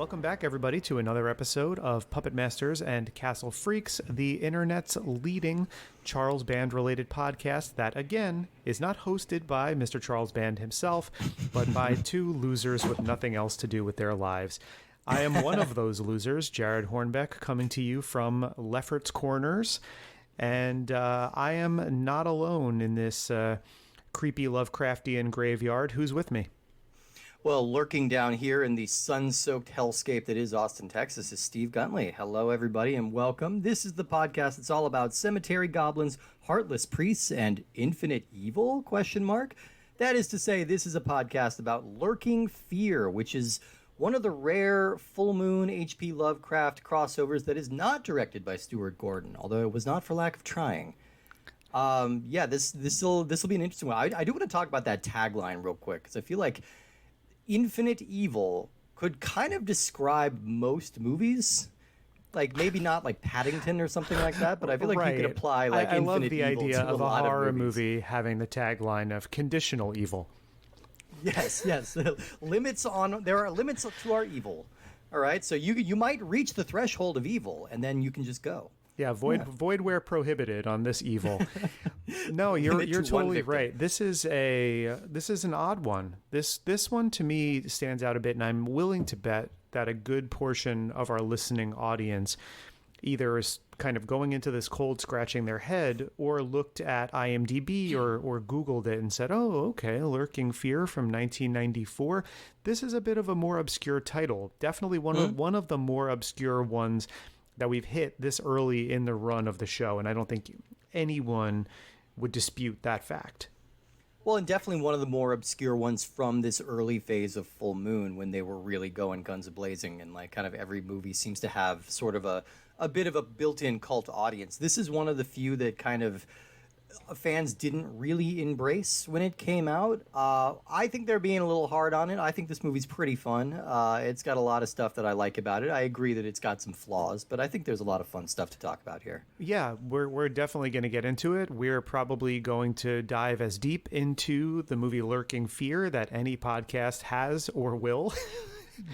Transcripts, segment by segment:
Welcome back, everybody, to another episode of Puppet Masters and Castle Freaks, the internet's leading Charles Band-related podcast that, again, is not hosted by Mr. Charles Band himself, but by two losers with nothing else to do with their lives. I am one of those losers, Jared Hornbeck, coming to you from Lefferts Corners, and I am not alone in this creepy Lovecraftian graveyard. Who's with me? Well, lurking down here in the sun-soaked hellscape that is Austin, Texas, is Steve Guntley. Hello, everybody, and welcome. This is the podcast that's all about cemetery goblins, heartless priests, and infinite evil, ? That is to say, this is a podcast about lurking fear, which is one of the rare full moon H.P. Lovecraft crossovers that is not directed by Stuart Gordon, although it was not for lack of trying. This will be an interesting one. I do want to talk about that tagline real quick, because I feel like infinite evil could kind of describe most movies. Like, maybe not like Paddington or something like that, but I feel like you could apply like I infinite love the evil idea to of a a lot horror of movies. movie having the tagline of conditional evil. Yes. There are limits to our evil. All right, so you might reach the threshold of evil, and then you can just go. Yeah, void where prohibited on this evil. No, you're totally right. This is an odd one. This one to me stands out a bit, and I'm willing to bet that a good portion of our listening audience either is kind of going into this cold scratching their head or looked at IMDb or Googled it and said, oh, okay, Lurking Fear from 1994. This is a bit of a more obscure title. Definitely one of the more obscure ones that we've hit this early in the run of the show, and I don't think anyone would dispute that fact. Well, and definitely one of the more obscure ones from this early phase of Full Moon when they were really going guns a-blazing, and like kind of every movie seems to have sort of a bit of a built-in cult audience. This is one of the few that kind of fans didn't really embrace when it came out. I think they're being a little hard on it. I think this movie's pretty fun. It's got a lot of stuff that I like about it. I agree that it's got some flaws, but I think there's a lot of fun stuff to talk about here. Yeah, we're definitely going to get into it. We're probably going to dive as deep into the movie Lurking Fear that any podcast has or will.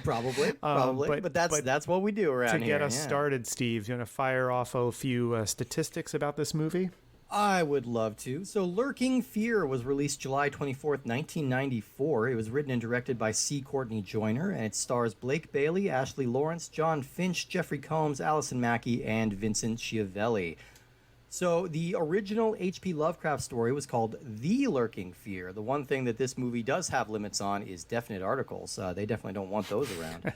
Probably. But that's what we do around here. To get us started, Steve, you want to fire off a few statistics about this movie? I would love to. So Lurking Fear was released July 24th, 1994. It was written and directed by C. Courtney Joyner, and it stars Blake Bailey, Ashley Lawrence, John Finch, Jeffrey Combs, Allison Mackey, and Vincent Schiavelli. So the original H.P. Lovecraft story was called The Lurking Fear. The one thing that this movie does have limits on is definite articles. They definitely don't want those around.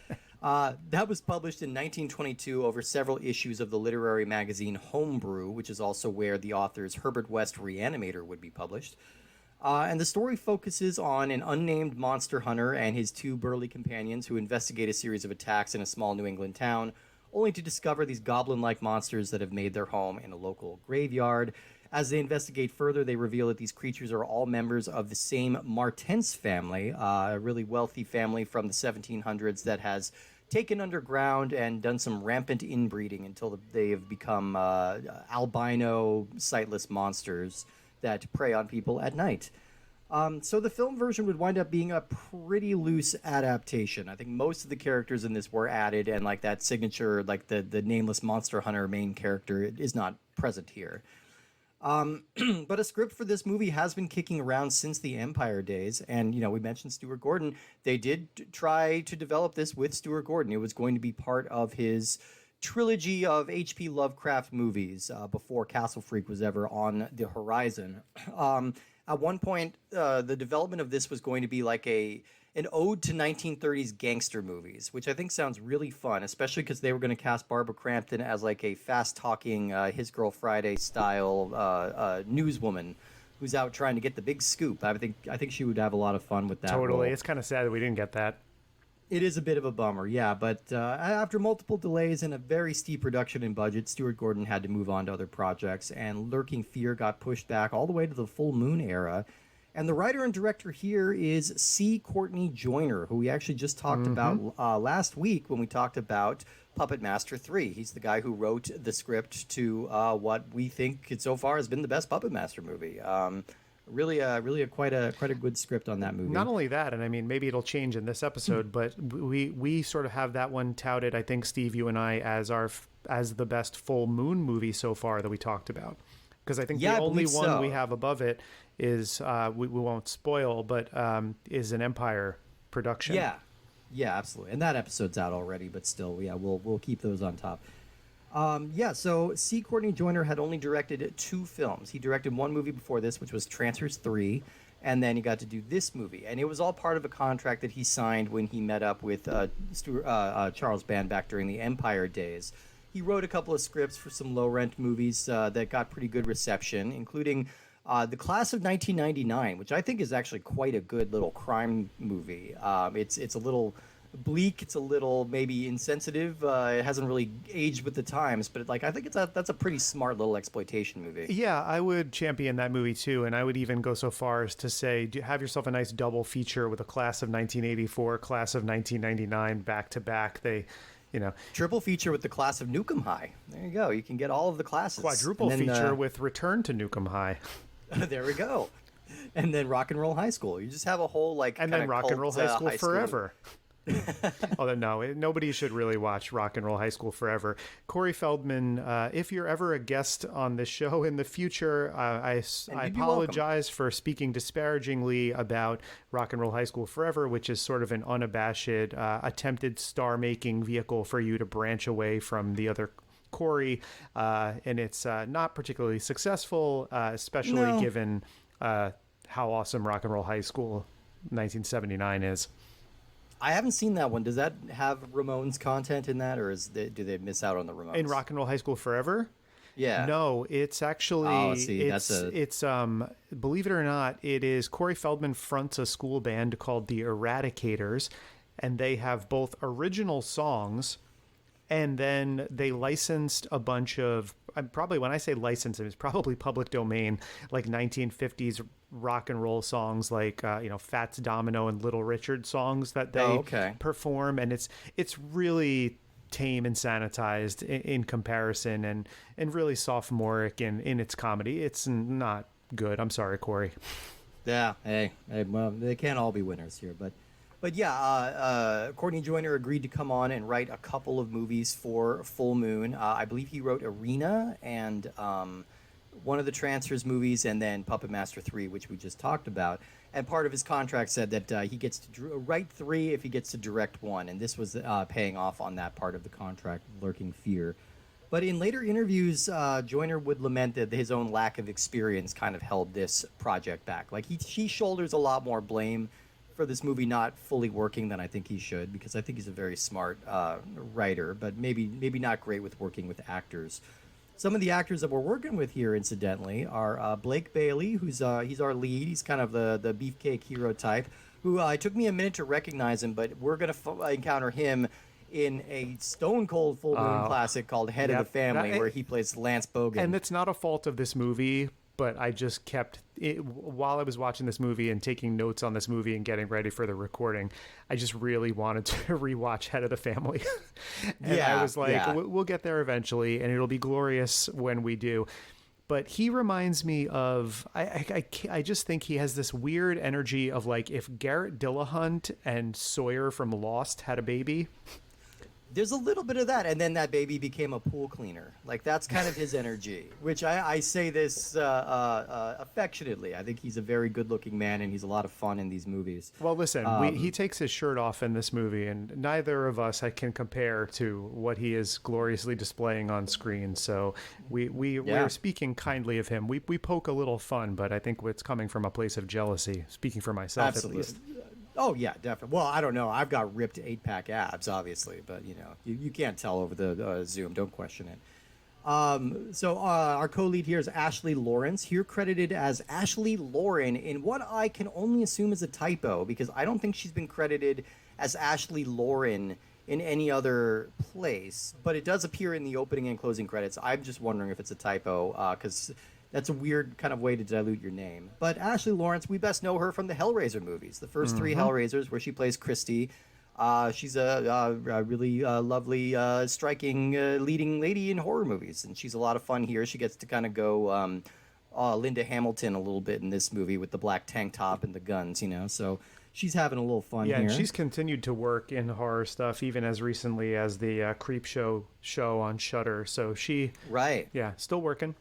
That was published in 1922 over several issues of the literary magazine Homebrew, which is also where the author's Herbert West Reanimator would be published. And the story focuses on an unnamed monster hunter and his two burly companions who investigate a series of attacks in a small New England town, only to discover these goblin-like monsters that have made their home in a local graveyard. As they investigate further, they reveal that these creatures are all members of the same Martens family, a really wealthy family from the 1700s that has taken underground and done some rampant inbreeding until they have become albino, sightless monsters that prey on people at night. So the film version would wind up being a pretty loose adaptation. I think most of the characters in this were added, and like that signature, like the nameless monster hunter main character is not present here. But a script for this movie has been kicking around since the Empire days. And, we mentioned Stuart Gordon. They did try to develop this with Stuart Gordon. It was going to be part of his trilogy of H.P. Lovecraft movies before Castle Freak was ever on the horizon. At one point, the development of this was going to be like an ode to 1930s gangster movies, which I think sounds really fun, especially because they were going to cast Barbara Crampton as like a fast-talking His Girl Friday style newswoman who's out trying to get the big scoop. I think she would have a lot of fun with that. Totally. role. It's kind of sad that we didn't get that. It is a bit of a bummer, yeah, but after multiple delays and a very steep reduction in budget, Stuart Gordon had to move on to other projects, and Lurking Fear got pushed back all the way to the Full Moon era. And the writer and director here is C. Courtney Joyner, who we actually just talked about last week when we talked about Puppet Master 3. He's the guy who wrote the script to what we think so far has been the best Puppet Master movie. Really a quite a good script on that movie. Not only that, and I mean, maybe it'll change in this episode, but we sort of have that one touted, I think, Steve, you and I, as the best full moon movie so far that we talked about. Because I think the only one we have above it is, we won't spoil, but is an Empire production. Yeah, absolutely. And that episode's out already, but still, yeah, we'll keep those on top. So C. Courtney Joyner had only directed 2 films. He directed one movie before this, which was Transfers 3, and then he got to do this movie. And it was all part of a contract that he signed when he met up with Charles Band back during the Empire days. He wrote a couple of scripts for some low-rent movies that got pretty good reception, including The Class of 1999, which I think is actually quite a good little crime movie. It's a little bleak, it's a little maybe insensitive, it hasn't really aged with the times, but I think that's a pretty smart little exploitation movie. Yeah, I would champion that movie too, and I would even go so far as to say, have yourself a nice double feature with A Class of 1984, Class of 1999 back to back. Triple feature with The Class of Nukem High. There you go, you can get all of the classes. Quadruple feature with Return to Nukem High. There we go. And then Rock and Roll High School. You just have a whole and then Rock and Roll High School forever. Although no, nobody should really watch Rock and Roll High School forever. Corey Feldman, if you're ever a guest on this show in the future, I apologize for speaking disparagingly about Rock and Roll High School forever, which is sort of an unabashed attempted star-making vehicle for you to branch away from the other Corey, and it's not particularly successful, especially given how awesome Rock and Roll High School 1979 is. I haven't seen that one. Does that have Ramones content in that, or do they miss out on the Ramones? In Rock and Roll High School Forever? Yeah. No, it's actually it's believe it or not, it is Corey Feldman fronts a school band called the Eradicators, and they have both original songs, and then they licensed a bunch of, probably when I say licensed, it's probably public domain, like 1950s rock and roll songs, like Fats Domino and Little Richard songs that they perform, and it's really tame and sanitized in comparison, and really sophomoric in its comedy. It's not good. I'm sorry, Corey. Yeah, hey, well, they can't all be winners here, but yeah, Courtney Joyner agreed to come on and write a couple of movies for Full Moon. I believe he wrote Arena and one of the Transfers movies, and then Puppet Master 3, which we just talked about. And part of his contract said that he gets to write 3 if he gets to direct 1, and this was paying off on that part of the contract, Lurking Fear. But in later interviews, Joyner would lament that his own lack of experience kind of held this project back. Like he shoulders a lot more blame for this movie not fully working than I think he should, because I think he's a very smart writer, but maybe not great with working with actors. Some of the actors that we're working with here, incidentally, are Blake Bailey, he's our lead. He's kind of the beefcake hero type, who it took me a minute to recognize him, but we're going to encounter him in a stone cold Full Moon classic called Head of the Family, where he plays Lance Bogan. And it's not a fault of this movie, but I just kept while I was watching this movie and taking notes on this movie and getting ready for the recording, I just really wanted to rewatch Head of the Family. And I was like, we'll get there eventually, and it'll be glorious when we do. But he reminds me of, I just think he has this weird energy of like if Garrett Dillahunt and Sawyer from Lost had a baby. There's a little bit of that, and then that baby became a pool cleaner. Like, that's kind of his energy, which I say this affectionately. I think he's a very good-looking man, and he's a lot of fun in these movies. Well, listen, he takes his shirt off in this movie, and neither of us can compare to what he is gloriously displaying on screen. So we're speaking kindly of him. We poke a little fun, but I think it's coming from a place of jealousy, speaking for myself Absolutely. at least. Oh, yeah, definitely. Well, I don't know. I've got ripped 8-pack abs, obviously, but, you can't tell over the Zoom. Don't question it. So our co-lead here is Ashley Lawrence, here credited as Ashley Lauren in what I can only assume is a typo, because I don't think she's been credited as Ashley Lauren in any other place, but it does appear in the opening and closing credits. I'm just wondering if it's a typo, because that's a weird kind of way to dilute your name. But Ashley Lawrence, we best know her from the Hellraiser movies, the first 3 Hellraisers, where she plays Christy. She's a really lovely, striking leading lady in horror movies, and she's a lot of fun here. She gets to kind of go Linda Hamilton a little bit in this movie with the black tank top and the guns, so she's having a little fun Yeah, here. and she's continued to work in horror stuff even as recently as the Creep Show on Shudder. So Right. Yeah, still working.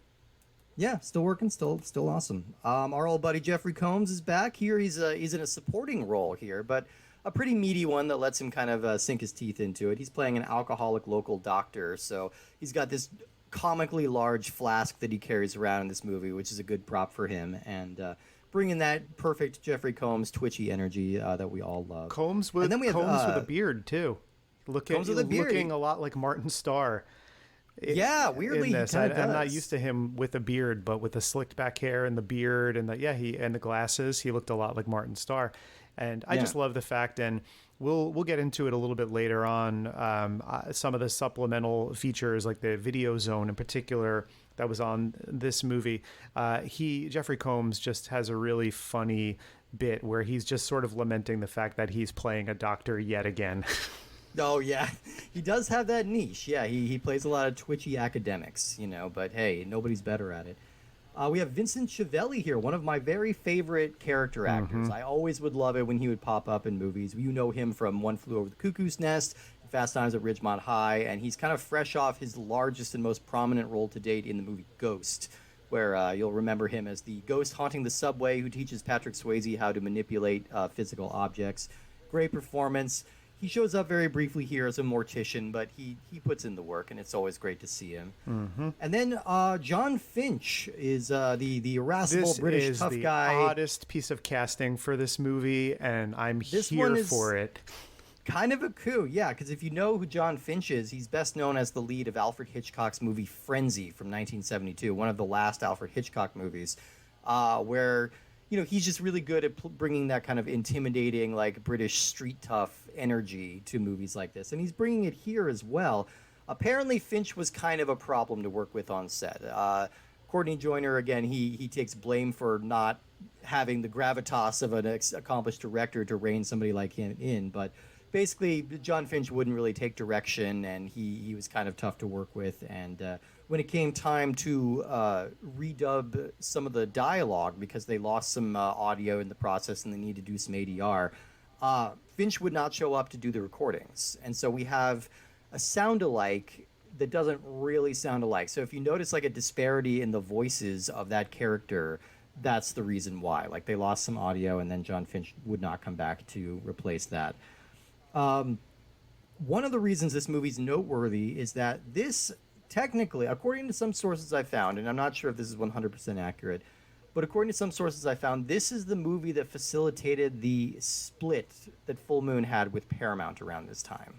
Yeah, still working, still awesome. Our old buddy Jeffrey Combs is back here. He's in a supporting role here, but a pretty meaty one that lets him kind of sink his teeth into it. He's playing an alcoholic local doctor, so he's got this comically large flask that he carries around in this movie, which is a good prop for him, and bringing that perfect Jeffrey Combs twitchy energy that we all love. Combs with a beard too. Looking a lot like Martin Starr. Yeah, weirdly. I'm not used to him with a beard, but with the slicked back hair and the beard and the glasses, he looked a lot like Martin Starr. And I just love the fact, and we'll get into it a little bit later on, some of the supplemental features like the video zone in particular that was on this movie. Jeffrey Combs just has a really funny bit where he's just sort of lamenting the fact that he's playing a doctor yet again. Oh, yeah. He does have that niche. Yeah, he plays a lot of twitchy academics, but hey, nobody's better at it. We have Vincent Chiavelli here, one of my very favorite character actors. I always would love it when he would pop up in movies. You know him from One Flew Over the Cuckoo's Nest, Fast Times at Ridgemont High, and he's kind of fresh off his largest and most prominent role to date in the movie Ghost, where you'll remember him as the ghost haunting the subway who teaches Patrick Swayze how to manipulate physical objects. Great performance. He shows up very briefly here as a mortician, but he puts in the work, and it's always great to see him. And then John Finch is the irascible British tough guy. This is the oddest piece of casting for this movie, and I'm here for it. Kind of a coup, yeah, because if you know who John Finch is, he's best known as the lead of Alfred Hitchcock's movie Frenzy from 1972, one of the last Alfred Hitchcock movies, where he's just really good at bringing that kind of intimidating, like British street tough energy to movies like this. And he's bringing it here as well. Apparently, Finch was kind of a problem to work with on set. Courtney Joyner, again, he takes blame for not having the gravitas of an accomplished director to rein somebody like him in. But basically, John Finch wouldn't really take direction, and he was kind of tough to work with. And when it came time to redub some of the dialogue because they lost some audio in the process and they need to do some ADR, Finch would not show up to do the recordings. And so we have a sound-alike that doesn't really sound alike. So if you notice like a disparity in the voices of that character, that's the reason why. Like they lost some audio and then John Finch would not come back to replace that. One of the reasons this movie's noteworthy is that this technically, according to some sources I found, and I'm not sure if this is 100% accurate, but according to some sources I found, this is the movie that facilitated the split that Full Moon had with Paramount around this time.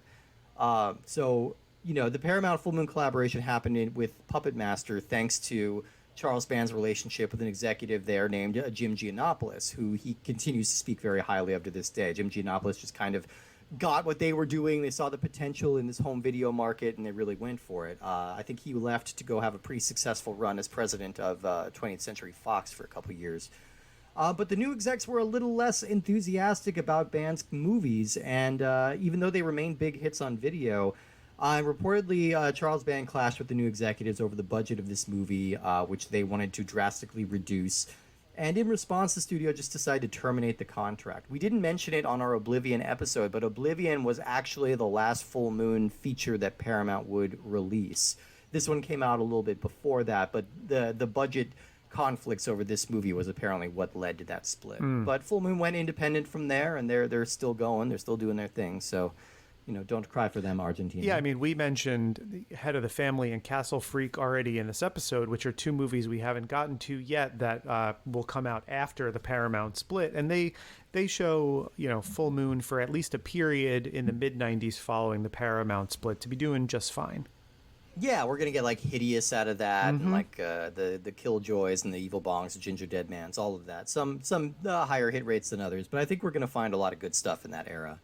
So, the Paramount Full Moon collaboration happened with Puppet Master thanks to Charles Band's relationship with an executive there named Jim Giannopoulos, who he continues to speak very highly of to this day. Jim Giannopoulos just kind of got what they were doing. They saw the potential in this home video market, and they really went for it. I think he left to go have a pretty successful run as president of 20th Century Fox for a couple years. But the new execs were a little less enthusiastic about Band's movies, and even though they remained big hits on video, reportedly Charles Band clashed with the new executives over the budget of this movie, which they wanted to drastically reduce. And in response, the studio just decided to terminate the contract. We didn't mention it on our Oblivion episode, but Oblivion was actually the last Full Moon feature that Paramount would release. This one came out a little bit before that, but the budget conflicts over this movie was apparently what led to that split. But Full Moon went independent from there, and they're still going. They're still doing their thing, so don't cry for them, Argentina. Yeah, I mean, we mentioned Head of the Family and Castle Freak already in this episode, which are two movies we haven't gotten to yet that will come out after the Paramount split. And they show, Full Moon for at least a period in the mid-90s following the Paramount split to be doing just fine. Yeah, we're going to get, like, Hideous out of that, and, like, the Killjoys and the Evil Bongs, the Ginger Dead Mans, all of that. Some higher hit rates than others, but I think we're going to find a lot of good stuff in that era.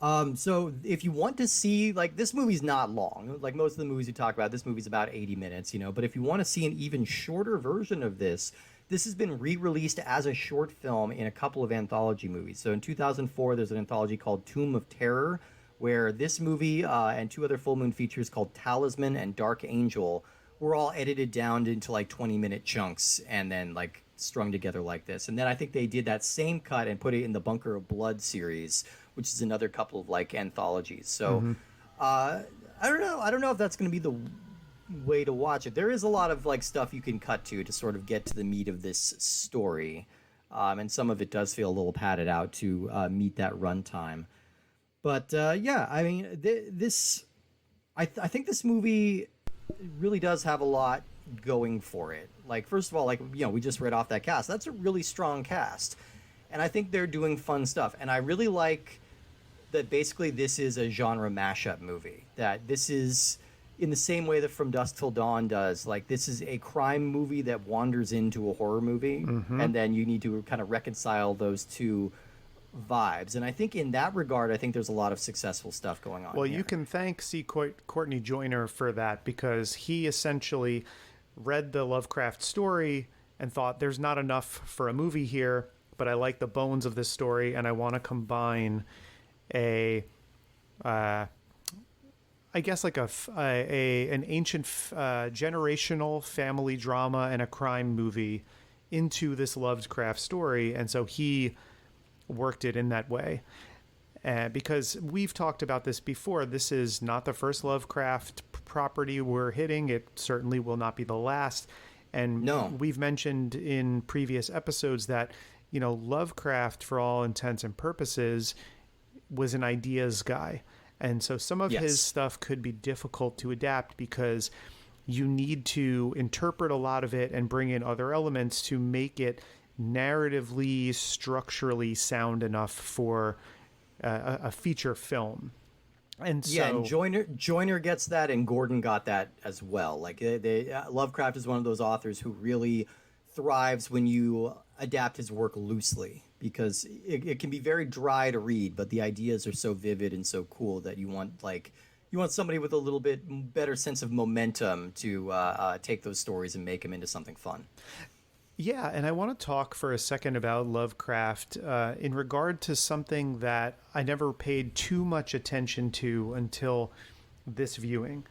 So if you want to see, like, this movie's not long. Like most of the movies we talk about, this movie's about 80 minutes, but if you want to see an even shorter version of this has been re-released as a short film in a couple of anthology movies. So in 2004, there's an anthology called Tomb of Terror, where this movie and two other Full Moon features called Talisman and Dark Angel were all edited down into like 20-minute chunks and then like strung together like this. And then I think they did that same cut and put it in the Bunker of Blood series, which is another couple of like anthologies. So I don't know. I don't know if that's going to be the way to watch it. There is a lot of like stuff you can cut to sort of get to the meat of this story. And some of it does feel a little padded out to meet that runtime. But yeah, I mean, I think this movie really does have a lot going for it. Like, first of all, like, you know, we just read off that cast. That's a really strong cast. And I think they're doing fun stuff. And I really like that basically this is a genre mashup movie. That this is in the same way that From Dusk Till Dawn does. Like, this is a crime movie that wanders into a horror movie. And then you need to kind of reconcile those two vibes. And I think in that regard, I think there's a lot of successful stuff going on. Well, here. you can thank C. Courtney Joyner for that, because he essentially read the Lovecraft story and thought there's not enough for a movie here, but I like the bones of this story and I want to combine a I guess like an ancient generational family drama and a crime movie into this Lovecraft story. And so he worked it in that way. Because we've talked about this before. This is not the first Lovecraft property we're hitting. It certainly will not be the last. And we've mentioned in previous episodes that, you know, Lovecraft, for all intents and purposes, was an ideas guy. And so some of his stuff could be difficult to adapt because you need to interpret a lot of it and bring in other elements to make it narratively, structurally sound enough for a feature film. And so, yeah, and Joyner gets that, and Gordon got that as well. Like Lovecraft is one of those authors who really thrives when you adapt his work loosely, because it can be very dry to read, but the ideas are so vivid and so cool that you want somebody with a little bit better sense of momentum to take those stories and make them into something fun. Yeah, and I want to talk for a second about Lovecraft in regard to something that I never paid too much attention to until this viewing.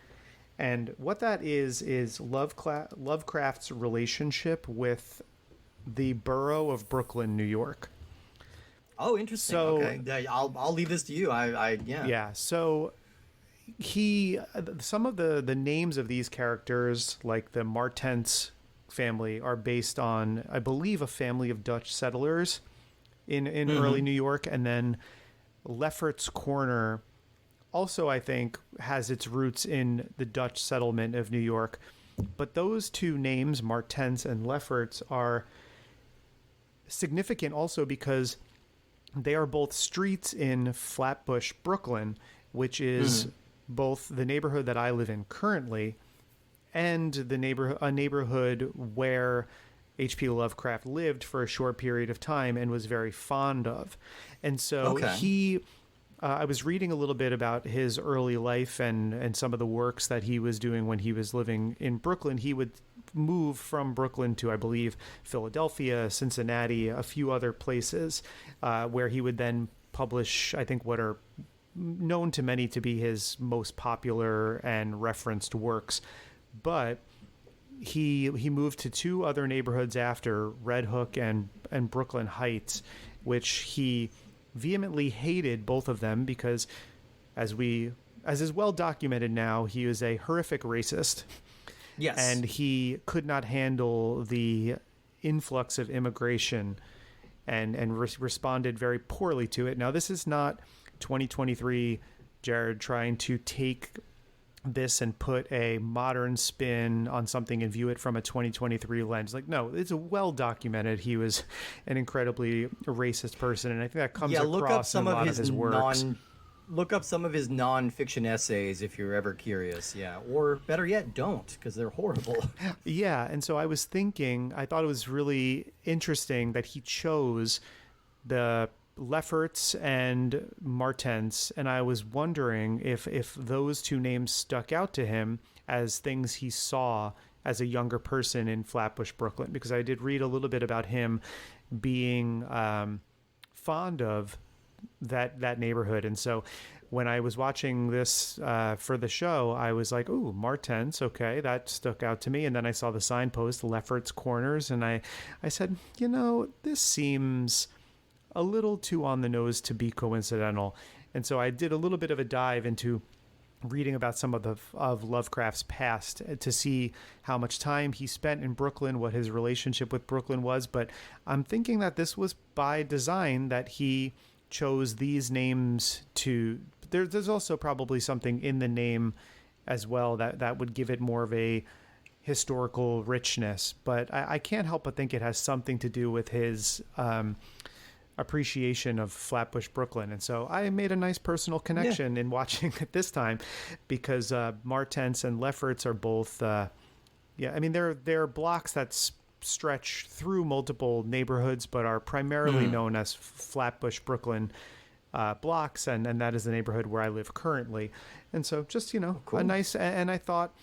And what that is Lovecraft's relationship with the borough of Brooklyn, New York. Oh, interesting. So, okay, I'll leave this to you. Yeah. So some of the names of these characters, like the Martens family, are based on, I believe, a family of Dutch settlers in early New York, and then Lefferts Corner also, I think, has its roots in the Dutch settlement of New York. But those two names, Martens and Lefferts, are significant also because they are both streets in Flatbush, Brooklyn, which is both the neighborhood that I live in currently and a neighborhood where H.P. Lovecraft lived for a short period of time and was very fond of. And so I was reading a little bit about his early life and some of the works that he was doing when he was living in Brooklyn. He would move from Brooklyn to, I believe, Philadelphia, Cincinnati, a few other places, where he would then publish, I think, what are known to many to be his most popular and referenced works. But he moved to two other neighborhoods after, Red Hook and Brooklyn Heights, which he vehemently hated, both of them, because as is well documented now, he was a horrific racist. Yes. And he could not handle the influx of immigration and responded very poorly to it. Now, this is not 2023 Jared trying to take this and put a modern spin on something and view it from a 2023 lens. Like, no, it's well documented. He was an incredibly racist person, and I think that comes across in a lot of his works. Look up some of his non-fiction essays if you're ever curious. Yeah, or better yet, don't, because they're horrible. Yeah, and so I was thinking, I thought it was really interesting that he chose the Lefferts and Martens, and I was wondering if those two names stuck out to him as things he saw as a younger person in Flatbush, Brooklyn, because I did read a little bit about him being fond of that neighborhood. And so when I was watching this for the show, I was like, ooh, Martens, okay, that stuck out to me. And then I saw the signpost, Lefferts Corners, and I said, this seems a little too on the nose to be coincidental. And so I did a little bit of a dive into reading about some of Lovecraft's past to see how much time he spent in Brooklyn, what his relationship with Brooklyn was. But I'm thinking that this was by design, that he chose these names to... There's also probably something in the name as well that would give it more of a historical richness. But I can't help but think it has something to do with his appreciation of Flatbush, Brooklyn. And so I made a nice personal connection in watching it this time, because Martens and Lefferts are both, they're blocks that stretch through multiple neighborhoods, but are primarily known as Flatbush, Brooklyn blocks, and that is the neighborhood where I live currently. And so just, cool. A nice, and I thought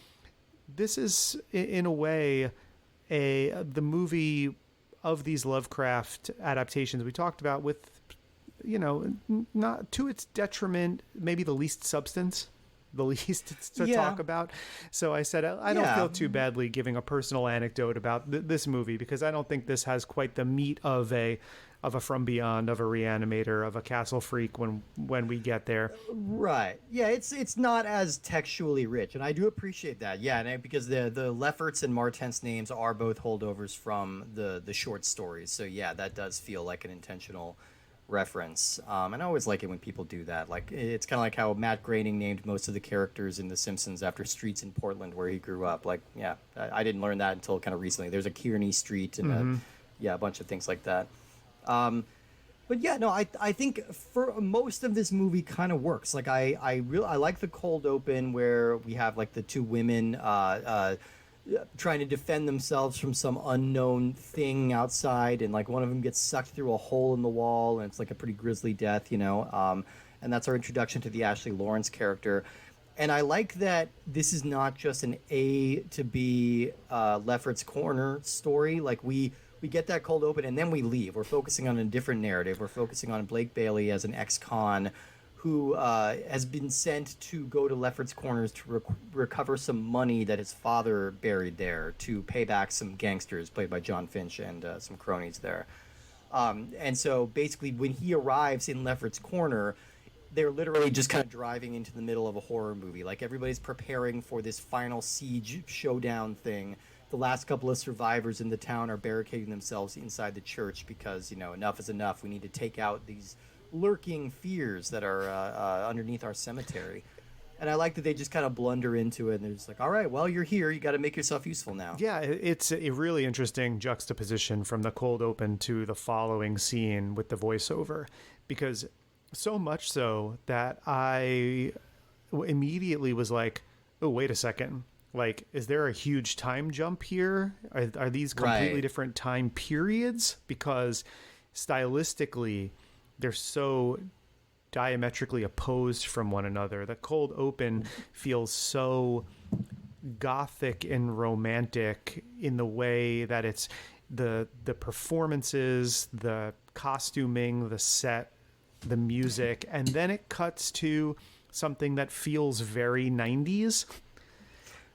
this is in a way the movie of these Lovecraft adaptations we talked about with, not to its detriment, maybe the least substance, the least to talk about. So I said, I don't feel too badly giving a personal anecdote about this movie, because I don't think this has quite the meat of a From Beyond, of a Reanimator, of a Castle Freak when we get there. Right. Yeah, it's not as textually rich, and I do appreciate that. Yeah, and because the Lefferts and Martens names are both holdovers from the short stories. So yeah, that does feel like an intentional reference. And I always like it when people do that. Like, it's kind of like how Matt Groening named most of the characters in The Simpsons after streets in Portland where he grew up. Like, yeah, I didn't learn that until kind of recently. There's a Kearney Street and a bunch of things like that. But yeah, no, I think for most of this movie kind of works. Like, I like the cold open where we have like the two women trying to defend themselves from some unknown thing outside, and like one of them gets sucked through a hole in the wall, and it's like a pretty grisly death, and that's our introduction to the Ashley Lawrence character. And I like that this is not just an A to B Lefferts Corner story. Like, we get that cold open and then we leave. We're focusing on a different narrative. We're focusing on Blake Bailey as an ex-con who has been sent to go to Lefferts Corners to recover some money that his father buried there, to pay back some gangsters played by John Finch and some cronies there. And so basically when he arrives in Lefferts Corner, they're literally just kind of driving into the middle of a horror movie. Like, everybody's preparing for this final siege showdown thing. The last couple of survivors in the town are barricading themselves inside the church because, enough is enough. We need to take out these lurking fears that are underneath our cemetery. And I like that they just kind of blunder into it, and they're just like, all right, well, you're here. You got to make yourself useful now. Yeah, it's a really interesting juxtaposition from the cold open to the following scene with the voiceover, because so much so that I immediately was like, oh, wait a second. Like, is there a huge time jump here? Are these completely different time periods? Because stylistically, they're so diametrically opposed from one another. The cold open feels so gothic and romantic in the way that it's the performances, the costuming, the set, the music, and then it cuts to something that feels very 90s.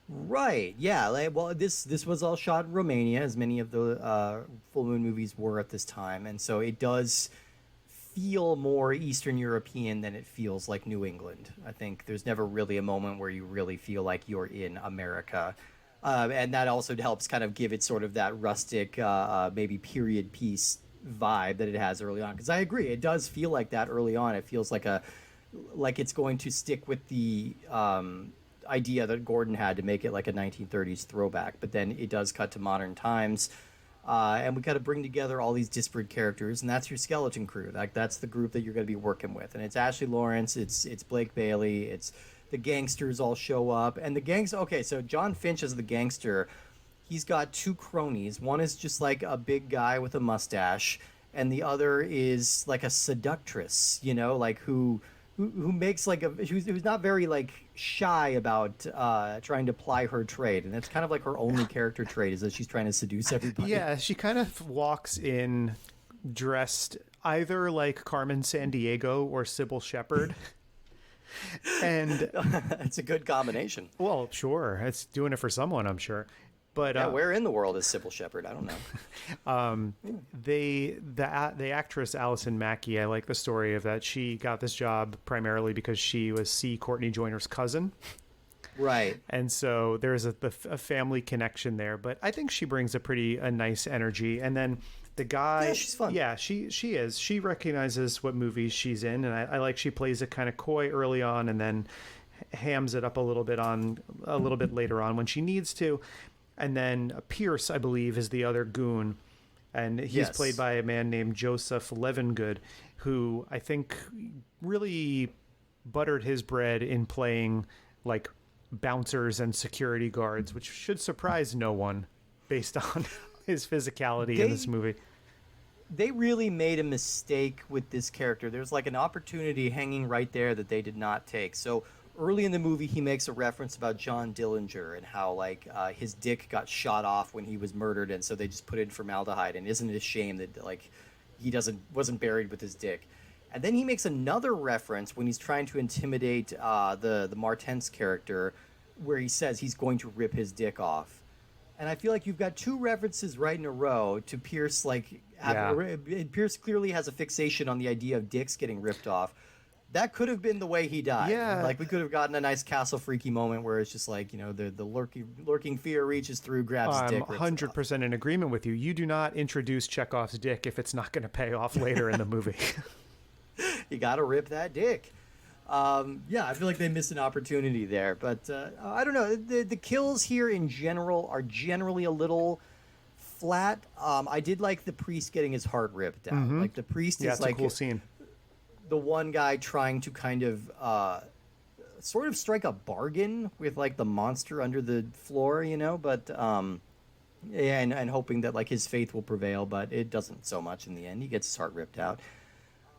Right. Yeah. Well, this was all shot in Romania, as many of the Full Moon movies were at this time, and so it does feel more Eastern European than it feels like New England. I think there's never really a moment where you really feel like you're in America, and that also helps kind of give it sort of that rustic, maybe period piece vibe that it has early on. Because I agree, it does feel like that early on. It feels like it's going to stick with the idea that Gordon had to make it like a 1930s throwback, but then it does cut to modern times, and we got to bring together all these disparate characters, and that's your skeleton crew. Like, that's the group that you're going to be working with, and it's Ashley Lawrence, it's Blake Bailey, it's the gangsters all show up, and the gangs. Okay, so John Finch is the gangster. He's got two cronies. One is just like a big guy with a mustache, and the other is like a seductress, like who makes like who's not very like shy about trying to ply her trade, and that's kind of like her only character trait, is that she's trying to seduce everybody. Yeah, she kind of walks in dressed either like Carmen Sandiego or Sybil Shepherd. And it's a good combination. well, sure, it's doing it for someone, I'm sure. But Yeah, where in the world is Sybil Shepherd? I don't know. the actress Allison Mackey, I like the story of that. She got this job primarily because she was C. Courtney Joyner's cousin. Right. And so there's a family connection there. But I think she brings a nice energy. And then the guy, yeah, she's fun. Yeah, she is. She recognizes what movies she's in, and I like she plays it kind of coy early on, and then hams it up a little bit later on when she needs to. And then Pierce, I believe, is the other goon, and he's played by a man named Joseph Levengood, who I think really buttered his bread in playing like bouncers and security guards, which should surprise no one based on his physicality in this movie. They really made a mistake with this character. There's like an opportunity hanging right there that they did not take. So early in the movie, he makes a reference about John Dillinger and how like his dick got shot off when he was murdered, and so they just put it in formaldehyde. And isn't it a shame that like he wasn't buried with his dick? And then he makes another reference when he's trying to intimidate the Martens character, where he says he's going to rip his dick off. And I feel like you've got two references right in a row to Pierce. Like, Pierce clearly has a fixation on the idea of dicks getting ripped off. That could have been the way he died. Yeah. Like, we could have gotten a nice Castle Freaky moment where it's just like, the lurking fear reaches through, grabs his dick. I'm 100% in agreement with you. You do not introduce Chekhov's dick if it's not going to pay off later in the movie. You got to rip that dick. I feel like they missed an opportunity there, but I don't know. The kills here in general are generally a little flat. I did like the priest getting his heart ripped out. Mm-hmm. Like the priest is like a cool scene. The one guy trying to kind of sort of strike a bargain with like the monster under the floor, but and hoping that like his faith will prevail, but it doesn't so much in the end. He gets his heart ripped out.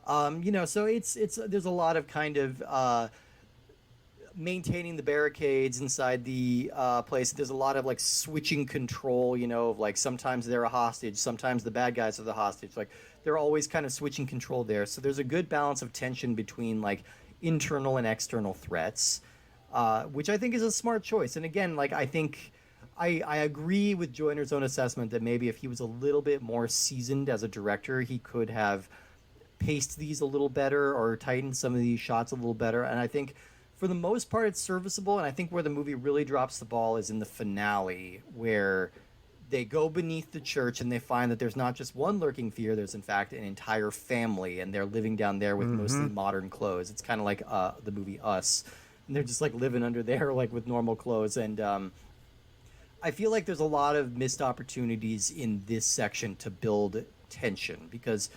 So it's there's a lot of kind of maintaining the barricades inside the place. There's a lot of like switching control, of like sometimes they're a hostage, sometimes the bad guys are the hostage. Like they're always kind of switching control there. So there's a good balance of tension between like internal and external threats, which I think is a smart choice. And again, like I think I agree with Joyner's own assessment that maybe if he was a little bit more seasoned as a director, he could have paced these a little better or tightened some of these shots a little better. And I think for the most part it's serviceable, and I think where the movie really drops the ball is in the finale, where they go beneath the church and they find that there's not just one lurking fear, there's in fact an entire family, and they're living down there with mostly modern clothes. It's kind of like the movie Us, and they're just like living under there like with normal clothes. And I feel like there's a lot of missed opportunities in this section to build tension, because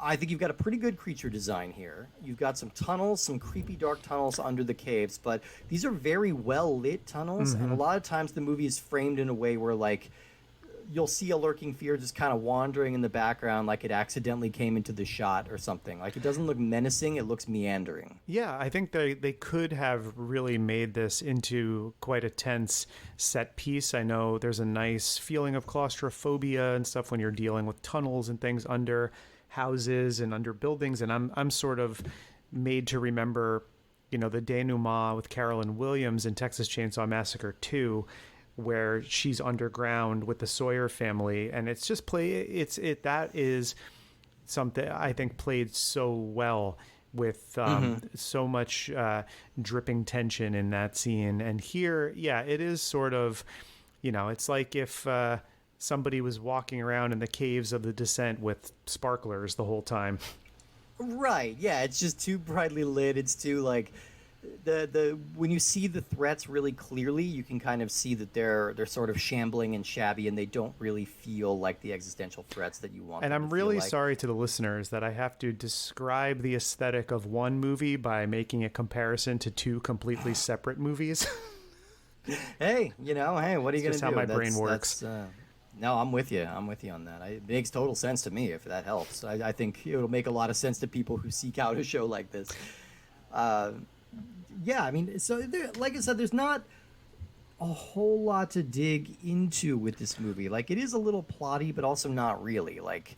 I think you've got a pretty good creature design here. You've got some tunnels, some creepy dark tunnels under the caves, but these are very well lit tunnels, and a lot of times the movie is framed in a way where like you'll see a lurking fear just kind of wandering in the background like it accidentally came into the shot or something. Like it doesn't look menacing, it looks meandering. Yeah, I think they could have really made this into quite a tense set piece. I know there's a nice feeling of claustrophobia and stuff when you're dealing with tunnels and things under houses and under buildings, and I'm sort of made to remember, the denouement with Carolyn Williams in Texas Chainsaw Massacre 2, where she's underground with the Sawyer family, and it's just that is something I think played so well with so much dripping tension in that scene. And here, it is sort of, it's like if somebody was walking around in the caves of the Descent with sparklers the whole time. Right. Yeah. It's just too brightly lit. It's too like when you see the threats really clearly, you can kind of see that they're sort of shambling and shabby, and they don't really feel like the existential threats that you want. And I'm really sorry to the listeners that I have to describe the aesthetic of one movie by making a comparison to two completely separate movies. Hey, what are you going to do? That's how my brain works. No, I'm with you. I'm with you on that. It makes total sense to me if that helps. I think it'll make a lot of sense to people who seek out a show like this. Like I said, there's not a whole lot to dig into with this movie. Like, it is a little plotty, but also not really. Like,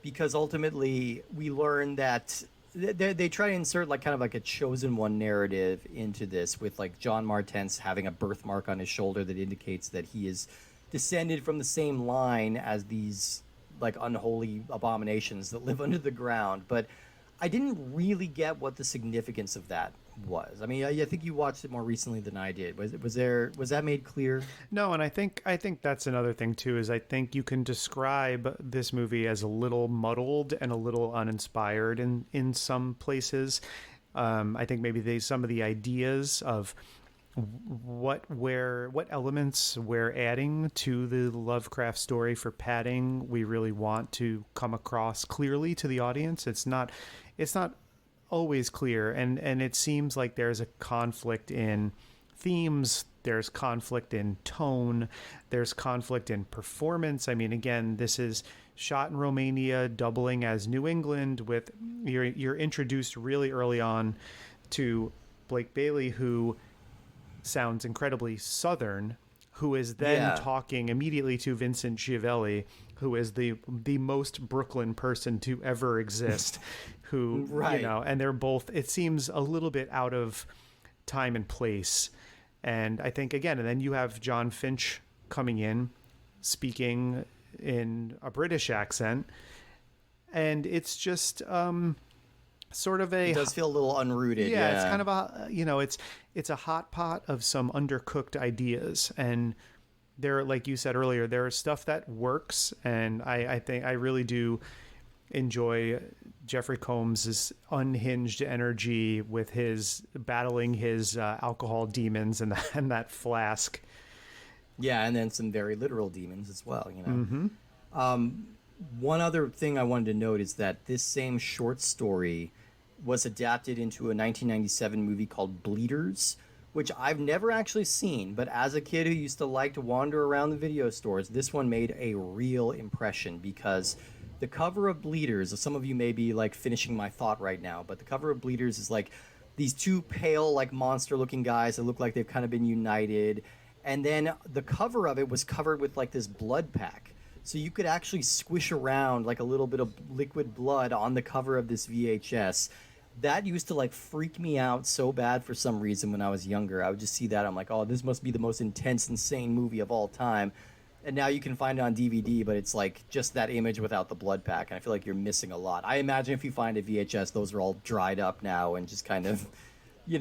because ultimately we learn that they try to insert like kind of like a chosen one narrative into this, with like John Martens having a birthmark on his shoulder that indicates that he is descended from the same line as these like unholy abominations that live under the ground. But I didn't really get what the significance of that was. I mean, I think you watched it more recently than I did. Was that made clear? No, and I think that's another thing too. Is I think you can describe this movie as a little muddled and a little uninspired in some places. I think maybe some of the ideas of what elements we're adding to the Lovecraft story for padding we really want to come across clearly to the audience. It's not always clear, and it seems like there's a conflict in themes, there's conflict in tone, there's conflict in performance. I mean, again, this is shot in Romania doubling as New England, with you're introduced really early on to Blake Bailey, who sounds incredibly Southern, who is then talking immediately to Vincent Schiavelli, who is the most Brooklyn person to ever exist, who, right. And they're both, it seems a little bit out of time and place. And I think, again, and then you have John Finch coming in, speaking in a British accent, and it's just sort of it does feel a little unrooted. Yeah, it's kind of a, it's a hot pot of some undercooked ideas. And there, like you said earlier, there is stuff that works, and I think I really do enjoy Jeffrey Combs's unhinged energy with his battling his alcohol demons and that flask. Yeah, and then some very literal demons as well, One other thing I wanted to note is that this same short story was adapted into a 1997 movie called Bleeders, which I've never actually seen, but as a kid who used to like to wander around the video stores, this one made a real impression, because the cover of Bleeders, some of you may be like finishing my thought right now, but the cover of Bleeders is like these two pale, like monster looking guys that look like they've kind of been united. And then the cover of it was covered with like this blood pack. So you could actually squish around like a little bit of liquid blood on the cover of this VHS. That used to like freak me out so bad for some reason when I was younger. I would just see that. I'm like, oh, this must be the most intense, insane movie of all time. And now you can find it on DVD, but it's like just that image without the blood pack. And I feel like you're missing a lot. I imagine if you find a VHS, those are all dried up now and just kind of, they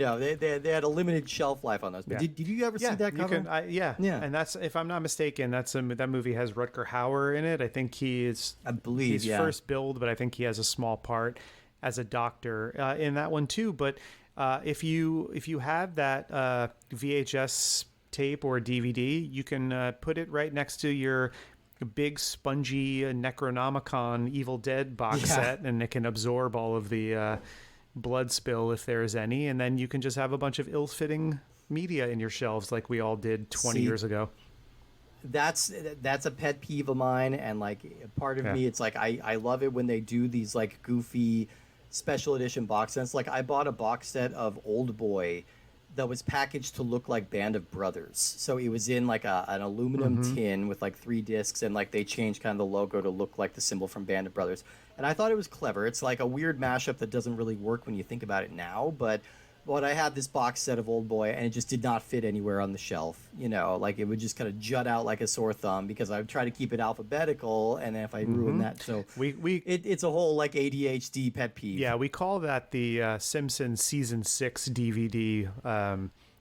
had a limited shelf life on those. But did you ever see that cover? Yeah. And that's, if I'm not mistaken, that movie has Rutger Hauer in it. I think he's first billed, but I think he has a small part as a doctor in that one too. But if you have that VHS tape or DVD, you can put it right next to your big spongy Necronomicon Evil Dead box set, and it can absorb all of the blood spill if there is any, and then you can just have a bunch of ill-fitting media in your shelves like we all did 20 years ago. That's a pet peeve of mine, and like part of me, it's like I love it when they do these like goofy special edition box sets. Like I bought a box set of Old Boy that was packaged to look like Band of Brothers. So it was in like an aluminum tin with like 3 discs, and like they changed kind of the logo to look like the symbol from Band of Brothers. And I thought it was clever. It's like a weird mashup that doesn't really work when you think about it now, but I had this box set of Old Boy, and it just did not fit anywhere on the shelf. Like it would just kind of jut out like a sore thumb, because I would try to keep it alphabetical, and then if I ruin that, so it's a whole like ADHD pet peeve. Yeah, we call that the Simpsons season 6 DVD.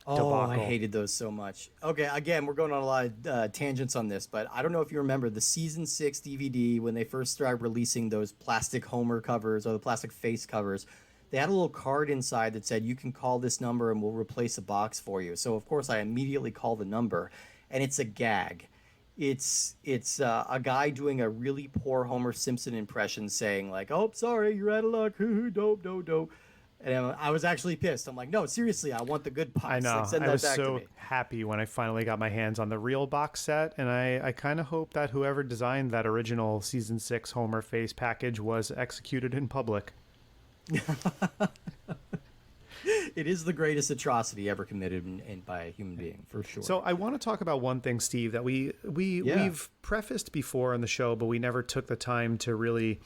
Debacle. I hated those so much. Okay, again, we're going on a lot of tangents on this, but I don't know if you remember the season 6 DVD when they first started releasing those plastic Homer covers or the plastic face covers. They had a little card inside that said, you can call this number and we'll replace a box for you. So, of course, I immediately call the number, and it's a gag. It's a guy doing a really poor Homer Simpson impression saying, like, oh, sorry, you're out of luck. Dope, dope, dope. And I was actually pissed. I'm like, no, seriously, I want the good box. I know. Like, send that back to me. Happy when I finally got my hands on the real box set, and I kind of hope that whoever designed that original season 6 Homer face package was executed in public. It is the greatest atrocity ever committed by a human being, for sure. So I want to talk about one thing, Steve, that we've prefaced before on the show, but we never took the time to really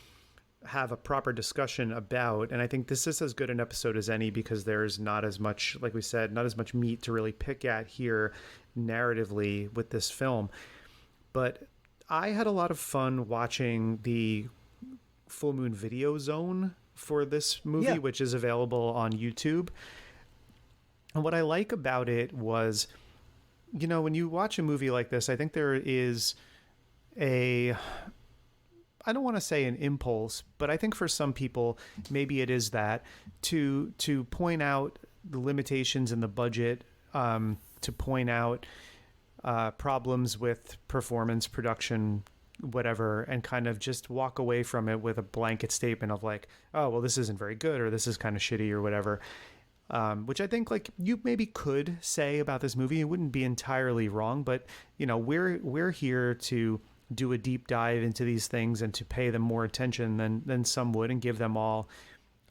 have a proper discussion about. And I think this is as good an episode as any, because there's not as much, like we said, not as much meat to really pick at here narratively with this film. But I had a lot of fun watching the Full Moon Video Zone for this movie, which is available on YouTube. And what I like about it was, you know, when you watch a movie like this, I think there is I don't want to say an impulse, but I think for some people, maybe it is that to point out the limitations in the budget, to point out problems with performance, production, whatever, and kind of just walk away from it with a blanket statement of like, oh, well, this isn't very good, or this is kind of shitty, or whatever. Which I think like you maybe could say about this movie. It wouldn't be entirely wrong, but you know, we're here to do a deep dive into these things and to pay them more attention than some would, and give them all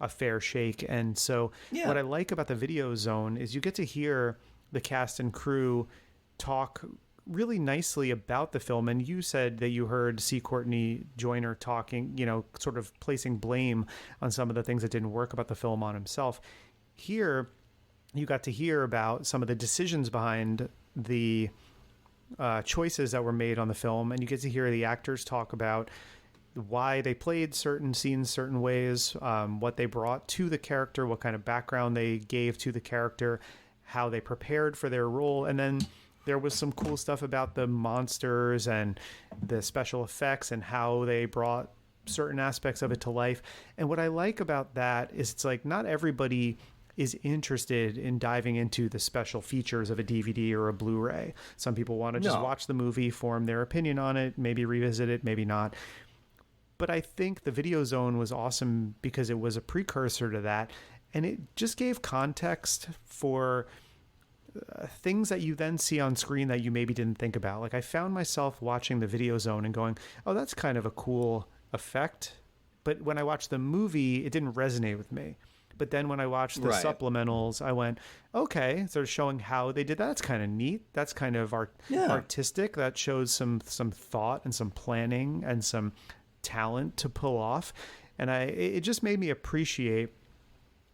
a fair shake. And so what I like about the Video Zone is you get to hear the cast and crew talk really nicely about the film. And you said that you heard C. Courtney Joyner talking, you know, sort of placing blame on some of the things that didn't work about the film on himself. Here, you got to hear about some of the decisions behind the choices that were made on the film, and you get to hear the actors talk about why they played certain scenes certain ways, what they brought to the character, what kind of background they gave to the character, how they prepared for their role. And then there was some cool stuff about the monsters and the special effects and how they brought certain aspects of it to life. And what I like about that is it's like not everybody is interested in diving into the special features of a DVD or a Blu-ray. Some people want to just watch the movie, form their opinion on it, maybe revisit it, maybe not. But I think the Video Zone was awesome because it was a precursor to that, and it just gave context for things that you then see on screen that you maybe didn't think about. Like I found myself watching the Video Zone and going, oh, that's kind of a cool effect. But when I watched the movie, it didn't resonate with me. But then when I watched the supplementals, I went, okay, sort of showing how they did that. That's kind of neat. That's kind of artistic. That shows some thought and some planning and some talent to pull off. And it just made me appreciate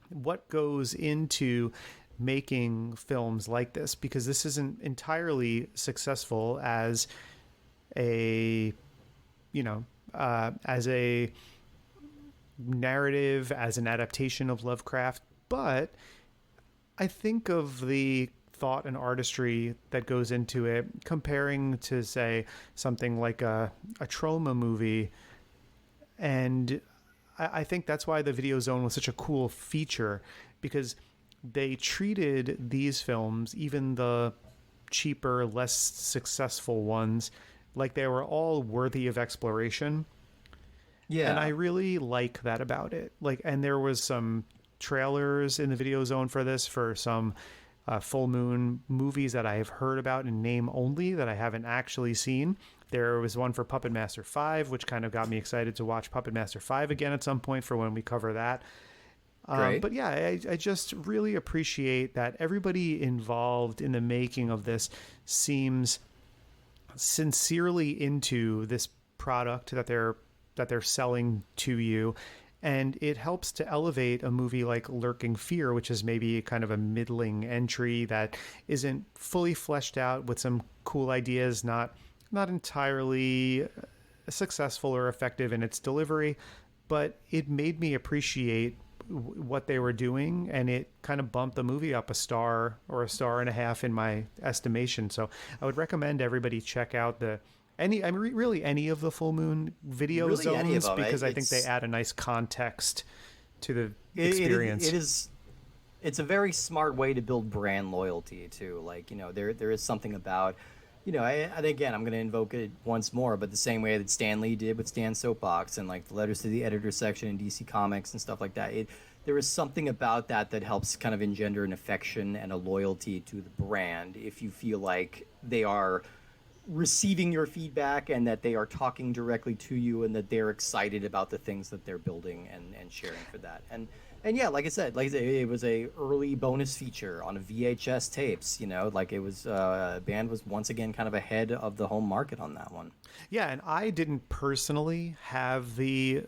what goes into making films like this, because this isn't entirely successful as a, you know, as a narrative, as an adaptation of Lovecraft. But I think of the thought and artistry that goes into it, comparing to, say, something like a Troma movie. And I think that's why the Video Zone was such a cool feature, because they treated these films, even the cheaper, less successful ones, like they were all worthy of exploration. Yeah. And I really like that about it. Like, and there was some trailers in the Video Zone for this, for some Full Moon movies that I have heard about in name only that I haven't actually seen. There was one for Puppet Master 5, which kind of got me excited to watch Puppet Master 5 again at some point for when we cover that. But yeah, I just really appreciate that everybody involved in the making of this seems sincerely into this product that they're selling to you. And it helps to elevate a movie like Lurking Fear, which is maybe kind of a middling entry that isn't fully fleshed out with some cool ideas, not entirely successful or effective in its delivery, but it made me appreciate what they were doing, and it kind of bumped the movie up a star or a star and a half in my estimation. So I would recommend everybody check out any of the Full Moon Video Zones, because I think they add a nice context to the experience. It's a very smart way to build brand loyalty too. Like, you know, there is something about, you know, and again, I'm going to invoke it once more, but the same way that Stan Lee did with Stan's Soapbox and like the letters to the editor section in DC Comics and stuff like that. There is something about that helps kind of engender an affection and a loyalty to the brand if you feel like they are receiving your feedback and that they are talking directly to you and that they're excited about the things that they're building and sharing for that. And yeah, like I said, it was a early bonus feature on a VHS tapes, you know, like it was, band was once again kind of ahead of the home market on that one. Yeah. And I didn't personally have the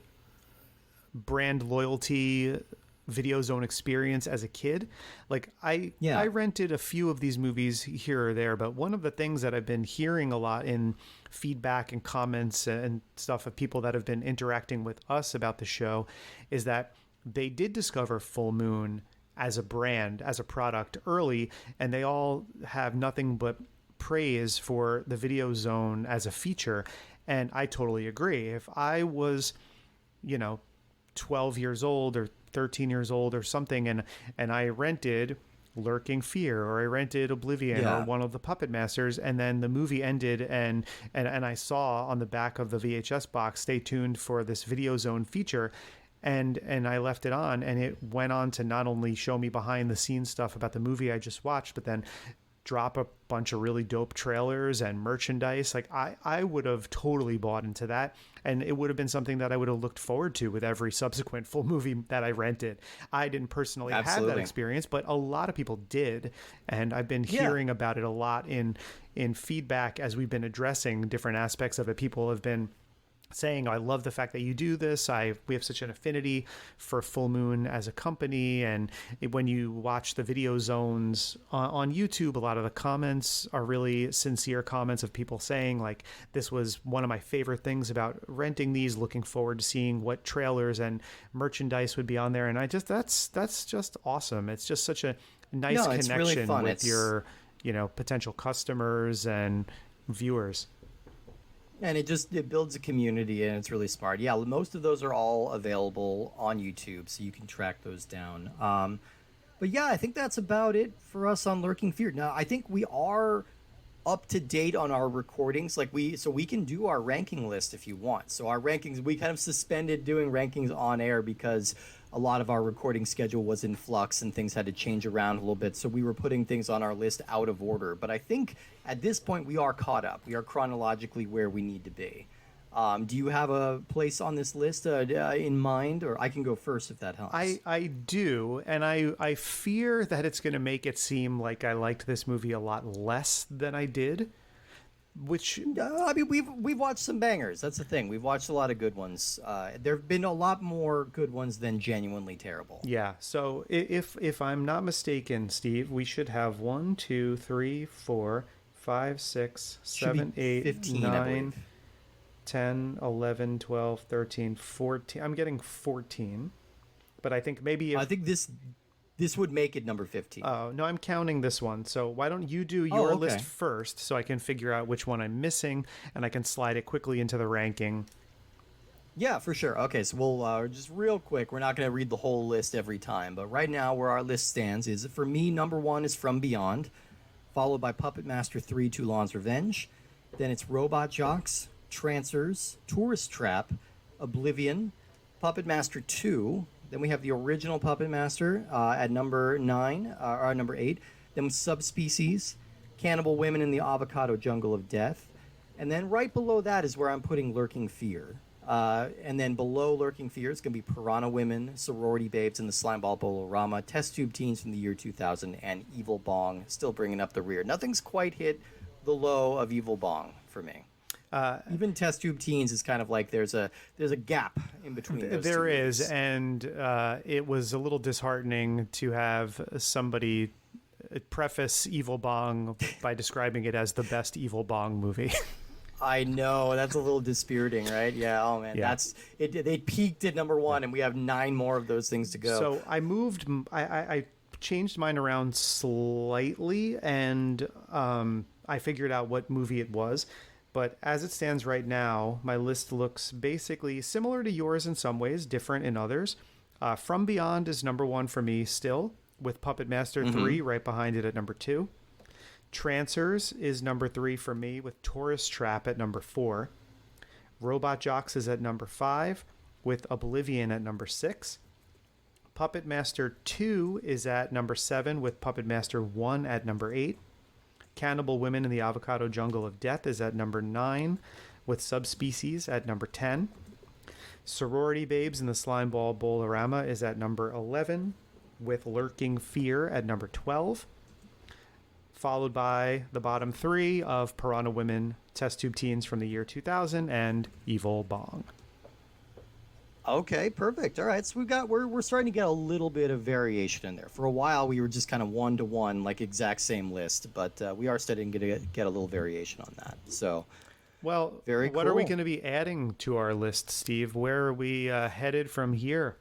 brand loyalty Video Zone experience as a kid. Like I rented a few of these movies here or there, but one of the things that I've been hearing a lot in feedback and comments and stuff of people that have been interacting with us about the show is that they did discover Full Moon as a brand, as a product early, and they all have nothing but praise for the Video Zone as a feature. And I totally agree. If I was, 12 years old or 13 years old or something, and I rented Lurking Fear or I rented Oblivion or one of the Puppet Masters, and then the movie ended and I saw on the back of the VHS box, stay tuned for this Video Zone feature, and I left it on, and it went on to not only show me behind the scenes stuff about the movie I just watched, but then drop a bunch of really dope trailers and merchandise. Like I would have totally bought into that, and it would have been something that I would have looked forward to with every subsequent full movie that I rented. I didn't personally have that experience, but a lot of people did, and I've been hearing about it a lot in feedback as we've been addressing different aspects of it. People have been saying, I love the fact that you do this. We have such an affinity for Full Moon as a company. And when you watch the Video Zones on YouTube, a lot of the comments are really sincere comments of people saying, like, this was one of my favorite things about renting these, looking forward to seeing what trailers and merchandise would be on there. And that's just awesome. It's just such a nice connection really with your, potential customers and viewers. And it builds a community, and it's really smart. Yeah, most of those are all available on YouTube, so you can track those down. But yeah, I think that's about it for us on Lurking Fear. Now, I think we are up to date on our recordings. So we can do our ranking list if you want. So our rankings, we kind of suspended doing rankings on air because a lot of our recording schedule was in flux and things had to change around a little bit. So we were putting things on our list out of order. But I think at this point we are caught up. We are chronologically where we need to be. Do you have a place on this list in mind, or I can go first if that helps? I do, and I fear that it's going to make it seem like I liked this movie a lot less than I did. Which I mean, we've watched some bangers. That's the thing. We've watched a lot of good ones. There have been a lot more good ones than genuinely terrible. Yeah. So if I'm not mistaken, Steve, we should have 1, 2, 3, 4, 5, 6, 7, 8, 15, 9, 10, 11, 12, 13, 14. I'm getting 14, but I think maybe I think this would make it number 15. Oh, no, I'm counting this one. So why don't you do your list first so I can figure out which one I'm missing and I can slide it quickly into the ranking. Yeah, for sure. Okay, so we'll just real quick. We're not going to read the whole list every time, but right now where our list stands is, for me, number 1 is From Beyond, followed by Puppet Master 3, Toulon's Revenge. Then it's Robot Jocks, Trancers, Tourist Trap, Oblivion, Puppet Master 2. Then we have the original Puppet Master at number 9, or number 8. Then Subspecies, Cannibal Women in the Avocado Jungle of Death. And then right below that is where I'm putting Lurking Fear. And then below Lurking Fear is going to be Piranha Women, Sorority Babes in the Slimeball Bolorama, Test Tube Teens from the year 2000, and Evil Bong, still bringing up the rear. Nothing's quite hit the low of Evil Bong for me. Even Test Tube Teens is kind of like there's a gap in between those There two is, movies. and it was a little disheartening to have somebody preface Evil Bong by describing it as the best Evil Bong movie. I know, that's a little dispiriting, right? Yeah, oh man, that's it. They peaked at number 1, and we have 9 more of those things to go. So I changed mine around slightly, and I figured out what movie it was. But as it stands right now, my list looks basically similar to yours in some ways, different in others. From Beyond is number 1 for me still, with Puppet Master 3 right behind it at number 2. Trancers is number 3 for me, with Tourist Trap at number 4. Robot Jocks is at number 5, with Oblivion at number 6. Puppet Master 2 is at number 7, with Puppet Master 1 at number 8. Cannibal Women in the Avocado Jungle of Death is at number 9, with Subspecies at number 10. Sorority Babes in the Slimeball Bolorama is at number 11, with Lurking Fear at number 12. Followed by the bottom 3 of Piranha Women, Test Tube Teens from the year 2000, and Evil Bong. Okay, perfect. All right, so we're starting to get a little bit of variation in there. For a while, we were just kind of 1-to-1, like exact same list, but we are starting to get a little variation on that. So, Well, very what cool. are we going to be adding to our list, Steve? Where are we headed from here?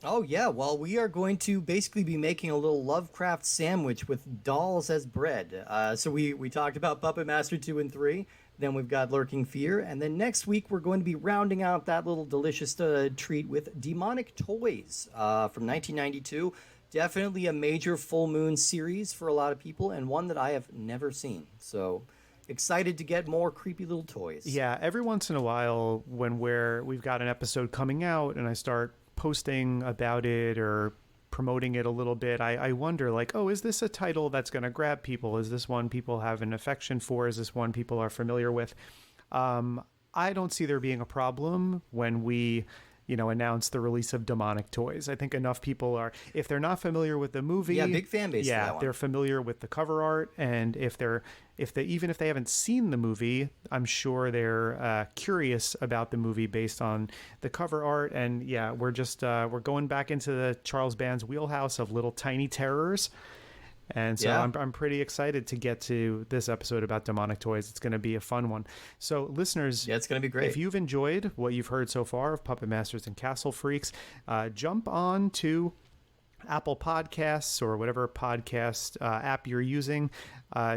Oh yeah, well we are going to basically be making a little Lovecraft sandwich with dolls as bread. So we talked about Puppet Master 2 and 3, then we've got Lurking Fear, and then next week we're going to be rounding out that little delicious treat with Demonic Toys from 1992. Definitely a major full moon series for a lot of people, and one that I have never seen. So excited to get more creepy little toys. Yeah, every once in a while when we've got an episode coming out and I start posting about it or promoting it a little bit, I wonder, like, oh, is this a title that's going to grab people? Is this one people have an affection for? Is this one people are familiar with? I don't see there being a problem when we announce the release of Demonic Toys. I think enough people are, if they're not familiar with the movie, yeah, big fan base. Yeah, for that one. they're familiar with the cover art, and even if they haven't seen the movie, I'm sure they're curious about the movie based on the cover art. And yeah, we're going back into the Charles Band's wheelhouse of little tiny terrors. And so yeah. I'm pretty excited to get to this episode about Demonic Toys. It's going to be a fun one. So listeners, yeah, it's going to be great. If you've enjoyed what you've heard so far of Puppet Masters and Castle Freaks, jump on to Apple Podcasts or whatever podcast app you're using.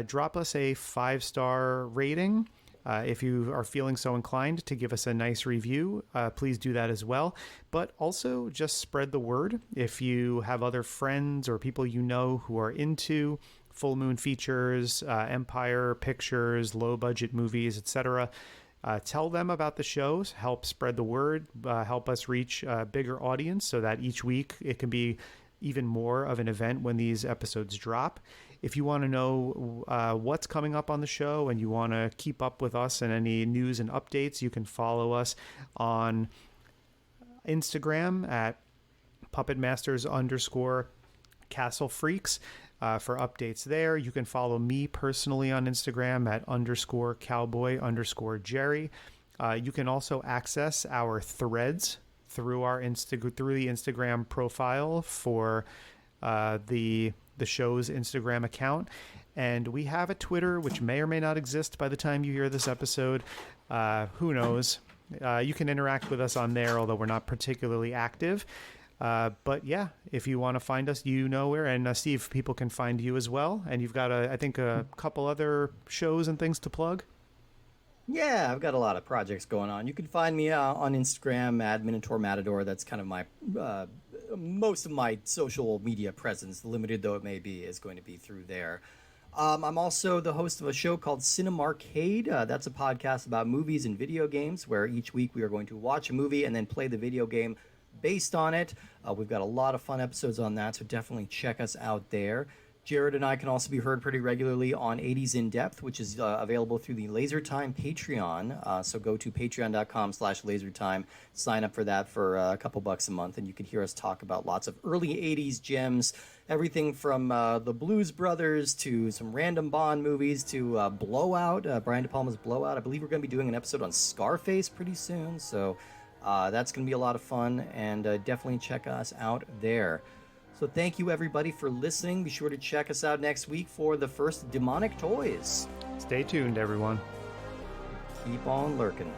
Drop us a 5-star rating. If you are feeling so inclined to give us a nice review, please do that as well. But also just spread the word. If you have other friends or people you know who are into full moon features, Empire pictures, low budget movies, etc., tell them about the shows. Help spread the word. Help us reach a bigger audience so that each week it can be even more of an event when these episodes drop. If you want to know what's coming up on the show and you want to keep up with us and any news and updates, you can follow us on Instagram at puppetmasters_Castle Freaks for updates there. You can follow me personally on Instagram at _cowboy_Jerry. You can also access our threads through the Instagram profile for the show's Instagram account. And we have a Twitter, which may or may not exist by the time you hear this episode. Who knows? You can interact with us on there, although we're not particularly active. But yeah, if you want to find us, you know where. And Steve, people can find you as well. And you've got, I think, a couple other shows and things to plug. Yeah, I've got a lot of projects going on. You can find me on Instagram at Minotaur Matador. That's kind of my most of my social media presence, limited though it may be, is going to be through there. I'm also the host of a show called Cinemarcade. That's a podcast about movies and video games, where each week we are going to watch a movie and then play the video game based on it. We've got a lot of fun episodes on that, so definitely check us out there. Jared and I can also be heard pretty regularly on 80s In Depth, which is available through the LaserTime Patreon. So go to patreon.com/lasertime, sign up for that for a couple bucks a month, and you can hear us talk about lots of early 80s gems, everything from the Blues Brothers to some random Bond movies to Blowout, Brian De Palma's Blowout. I believe we're going to be doing an episode on Scarface pretty soon, so that's going to be a lot of fun, and definitely check us out there. So thank you, everybody, for listening. Be sure to check us out next week for the first Demonic Toys. Stay tuned, everyone. Keep on lurking.